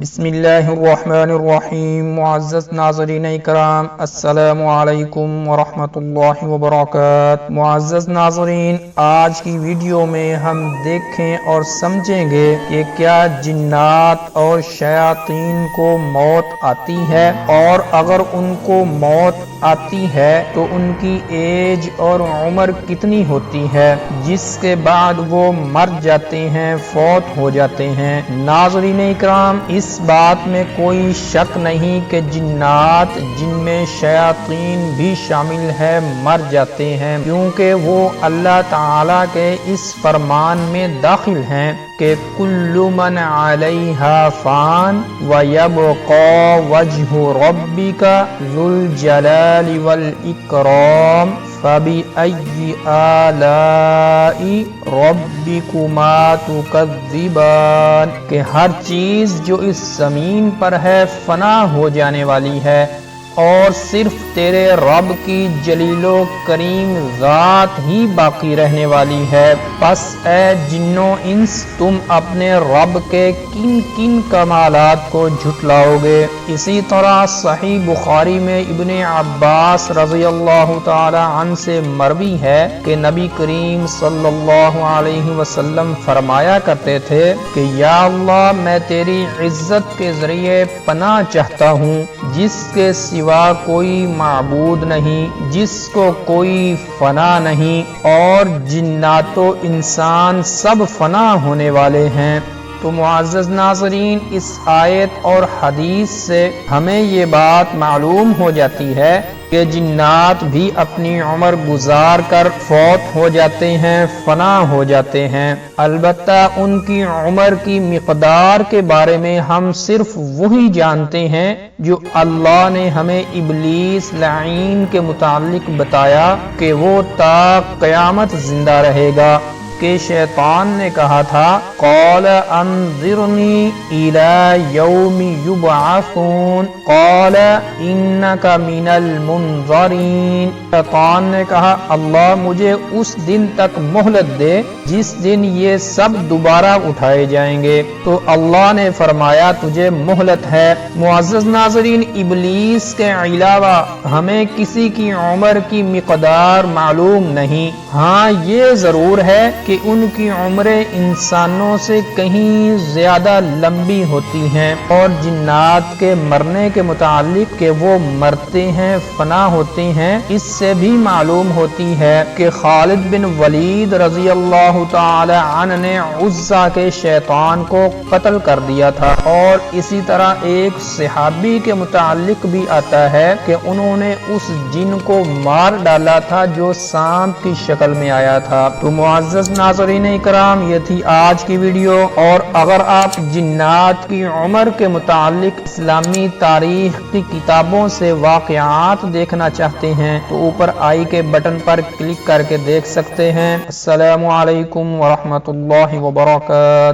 बिस्मिल्लाहिर्रहमानिर्रहीम। मुअज़्ज़ज़ नाज़रीन इकराम, अस्सलामु अलैकुम वरहमतुल्लाहि वबरकातुहू। मुअज़्ज़ज़ नाज़रीन, आज की वीडियो में हम देखें और समझेंगे कि क्या जिन्नात और शयातीन को मौत आती है, और अगर उनको मौत आती है तो उनकी एज और उम्र कितनी होती है जिसके बाद वो मर जाते हैं, फौत हो जाते हैं। नाज़रीन इकराम, इस बात में कोई शक नहीं कि जिन्नात, जिनमें शयातीन भी शामिल है, मर जाते हैं, क्योंकि वो अल्लाह ताला के इस फरमान में दाखिल हैं कि कुल्लु मन अलैहा फान व यबका वजहु रब्बिका ज़ुल जलाली वल इकराम फबिअय्यि आलाई रब्बिकुमा तुकज़्ज़िबान। कि हर चीज जो इस जमीन पर है फना हो जाने वाली है और सिर्फ तेरे रब की जलीलो करीम ज़ात ही बाकी रहने वाली है। बस ए जिन्नो इंस, तुम अपने रब के किन किन कमालात को झुटलाओगे। इसी तरह सही बुखारी में इब्ने अब्बास रज़ियल्लाहु ताला अन्हु से मरवी है कि नबी करीम सल्लल्लाहु अलैहि वसल्लम फरमाया करते थे कि या अल्लाह, मैं तेरी इज्जत के जरिए पनाह चाहता हूँ जिसके सिवा कोई माबूद नहीं, जिसको कोई फना नहीं, और जिन्नातो इंसान सब फना होने वाले हैं। तो मुअज़्ज़ज़ नाज़रीन, इस आयत और हदीस से हमें ये बात मालूम हो जाती है कि जिन्नात भी अपनी उम्र गुजार कर फौत हो जाते हैं, फना हो जाते हैं। अलबत्ता उनकी उम्र की मिक़दार के बारे में हम सिर्फ वही जानते हैं जो अल्लाह ने हमें इब्लीस लईन के मुतालिक बताया कि वो ता क़यामत जिंदा रहेगा। कि शैतान ने कहा था, क़ाल अंज़िरनी इला यौमि युबअसून क़ाल इन्नका मिनल मुनज़रीन। शैतान ने कहा, अल्लाह मुझे उस दिन तक मोहलत दे जिस दिन ये सब दोबारा उठाए जाएंगे। तो अल्लाह ने फरमाया, तुझे मोहलत है। मुअज़्ज़ज़ नाज़रीन, इब्लीस के अलावा हमें किसी की उम्र की मिक़दार मालूम नहीं। हाँ, ये जरूर है कि उनकी उम्रें इंसानों से कहीं ज्यादा लंबी होती हैं, और जिन्नात के मरने के मुतालिक कि वो मरते हैं, फना होते हैं, इससे भी मालूम होती है कि खालिद बिन वलीद रज़ियल्लाहु ताला अन्हु ने उज़्ज़ा के शैतान को कत्ल कर दिया था। और इसी तरह एक सहाबी के मुतालिक भी आता है कि उन्होंने उस जिन को मार डाला था जो सांप की शक्ल में आया था। तो मुअज़्ज़ज़ नाज़रीन इकराम, ये थी आज की वीडियो। और अगर आप जिन्नात की उम्र के मुतालिक इस्लामी तारीख की किताबों से वाक़यात देखना चाहते हैं तो ऊपर आई के बटन पर क्लिक करके देख सकते हैं। अस्सलामु अलैकुम वरहमतुल्लाहि वबरकातुहू।